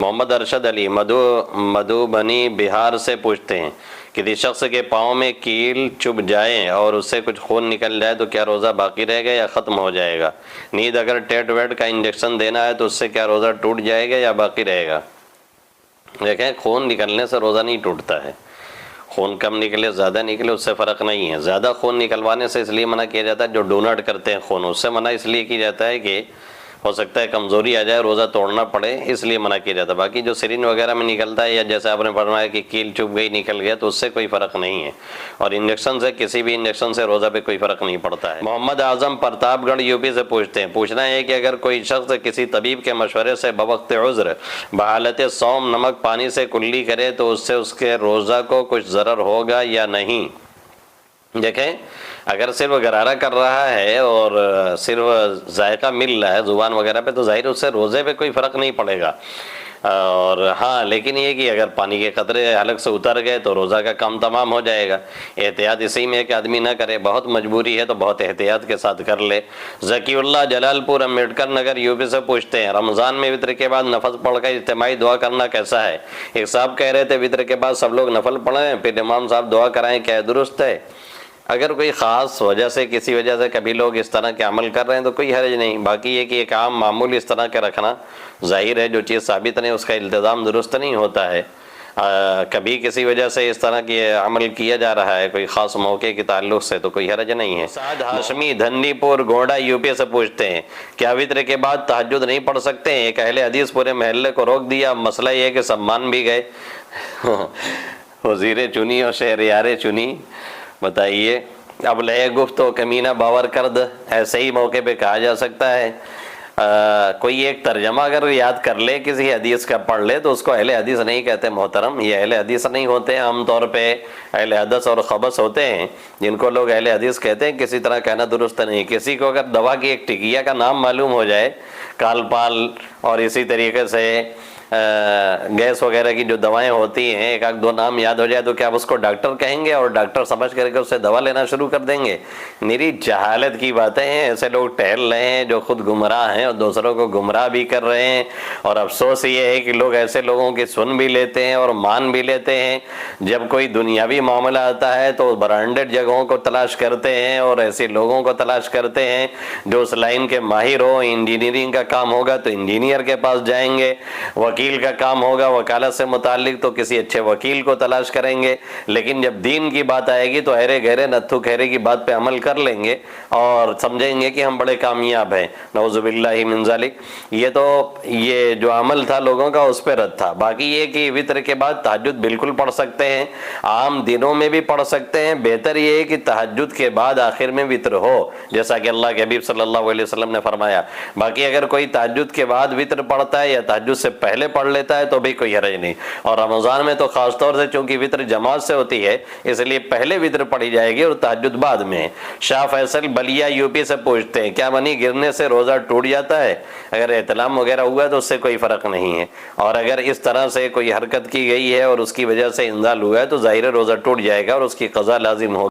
محمد ارشد علی مدھوبنی بہار سے پوچھتے ہیں، کسی شخص کے پاؤں میں کیل چبھ جائے اور اس سے کچھ خون نکل جائے تو کیا روزہ باقی رہے گا یا ختم ہو جائے گا؟ نیند اگر ٹیٹ ویٹ کا انجیکشن دینا ہے تو اس سے کیا روزہ ٹوٹ جائے گا یا باقی رہے گا؟ دیکھیں، خون نکلنے سے روزہ نہیں ٹوٹتا ہے۔ خون کم نکلے زیادہ نکلے اس سے فرق نہیں ہے۔ زیادہ خون نکلوانے سے اس لیے منع کیا جاتا ہے، جو ڈونٹ کرتے ہیں خون، اس سے منع اس لیے کیا جاتا ہے کہ ہو سکتا ہے کمزوری آ جائے، روزہ توڑنا پڑے، اس لیے منع کیا جاتا ہے۔ باقی جو سرین وغیرہ میں نکلتا ہے یا جیسے آپ نے فرمایا کہ کیل چبھ گئی نکل گیا تو اس سے کوئی فرق نہیں ہے، اور انجیکشن سے کسی بھی انجیکشن سے روزہ پہ کوئی فرق نہیں پڑتا ہے۔ محمد اعظم پرتاپ گڑھ یوپی سے پوچھتے ہیں، پوچھنا ہے کہ اگر کوئی شخص کسی طبیب کے مشورے سے بوقت عذر بحالت صوم نمک پانی سے کلی کرے تو اس سے اس کے روزہ کو کچھ ضرر ہوگا یا نہیں؟ دیکھیں، اگر صرف غرارہ کر رہا ہے اور صرف ذائقہ مل رہا ہے زبان وغیرہ پہ تو ظاہر اس سے روزے پہ کوئی فرق نہیں پڑے گا، اور ہاں لیکن یہ کہ اگر پانی کے قطرے حلق سے اتر گئے تو روزہ کا کام تمام ہو جائے گا۔ احتیاط اسی میں ہے کہ آدمی نہ کرے، بہت مجبوری ہے تو بہت احتیاط کے ساتھ کر لے۔ ذکی اللہ جلال پور امبیڈکر نگر یوپی سے پوچھتے ہیں، رمضان میں وطر کے بعد نفل پڑھ کر اجتماعی دعا کرنا کیسا ہے؟ ایک صاحب کہہ رہے تھے وطر کے بعد سب لوگ نفل پڑھیں پھر امام صاحب دعا کرائیں، کیا درست ہے؟ اگر کوئی خاص وجہ سے کسی وجہ سے کبھی لوگ اس طرح کے عمل کر رہے ہیں تو کوئی حرج نہیں، باقی یہ کہ ایک عام معمول اس طرح کے رکھنا ظاہر ہے جو چیز ثابت نہیں اس کا التزام درست نہیں ہوتا ہے۔ کبھی کسی وجہ سے اس طرح کی عمل کیا جا رہا ہے کوئی خاص موقع کے تعلق سے تو کوئی حرج نہیں ہے۔ سعد ہاشمی دھنی پور گوڑا یوپی سے پوچھتے ہیں، کیا وطر کے بعد تہجد نہیں پڑھ سکتے ہیں؟ ایک اہل حدیث پورے محلے کو روک دیا، مسئلہ یہ ہے کہ سب مان بھی گئے۔ وزیریں چنی اور شہریاریں چنی، بتائیے اب لئے گفت و کمینہ باور کرد ایسے ہی موقع پہ کہا جا سکتا ہے؟ کوئی ایک ترجمہ اگر یاد کر لے کسی حدیث کا پڑھ لے تو اس کو اہل حدیث نہیں کہتے محترم، یہ اہل حدیث نہیں ہوتے، عام طور پہ اہل حدث اور خبث ہوتے ہیں جن کو لوگ اہل حدیث کہتے ہیں، کسی طرح کہنا درست نہیں۔ کسی کو اگر دوا کی ایک ٹکیا کا نام معلوم ہو جائے، کال پال اور اسی طریقے سے گیس وغیرہ کی جو دوائیں ہوتی ہیں، ایک آدھ دو نام یاد ہو جائے تو کیا آپ اس کو ڈاکٹر کہیں گے اور ڈاکٹر سمجھ کر کے اس سے دوا لینا شروع کر دیں گے؟ میری جہالت کی باتیں ہیں، ایسے لوگ ٹہل رہے ہیں جو خود گمراہ ہیں اور دوسروں کو گمراہ بھی کر رہے ہیں، اور افسوس یہ ہے کہ لوگ ایسے لوگوں کی سن بھی لیتے ہیں اور مان بھی لیتے ہیں۔ جب کوئی دنیاوی معاملہ آتا ہے تو برانڈڈ جگہوں کو تلاش کرتے ہیں اور ایسے لوگوں کو تلاش کرتے ہیں جو اس لائن کے ماہر ہو۔ انجینئرنگ کا کام ہوگا تو انجینئر کے پاس جائیں گے، وکیل کا کام ہوگا وکالت سے متعلق تو کسی اچھے وکیل کو تلاش کریں گے، لیکن جب دین کی بات آئے گی تو ارے گہرے نتھو کھیرے کی بات پہ عمل کر لیں گے اور سمجھیں گے کہ ہم بڑے کامیاب ہیں۔ نعوذ باللہ من ذالک۔ یہ جو عمل تھا لوگوں کا اس پہ رد تھا۔ باقی یہ کہ وطر کے بعد تہجد بالکل پڑھ سکتے ہیں، عام دنوں میں بھی پڑھ سکتے ہیں، بہتر یہ ہے کہ تہجد کے بعد آخر میں وطر ہو جیسا کہ اللہ کے حبیب صلی اللہ علیہ وسلم نے فرمایا۔ باقی اگر کوئی تہجد کے بعد وطر پڑھتا ہے یا تہجد سے پہلے پڑھ لیتا ہے تو بھی کوئی حرج نہیں، اور رمضان میں تو خاص طور سے چونکہ وطر جماعت سے ہوتی ہے اس لیے پہلے وطر پڑھی جائے گی اور تہجد بعد میں۔ شاہ فیصل بلیا یوپی سے پوچھتے ہیں، کیا منی گرنے سے روزہ ٹوٹ جاتا ہے؟ اگر احتلام وغیرہ ہوا تو اس سے کوئی فرق نہیں ہے، اور اگر اس طرح سے کوئی حرکت کی گئی ہے اور اس کی وجہ سے انزال ہوا ہے تو ظاہر روزہ ٹوٹ جائے گا اور اس کی قضا لازم ہوگی۔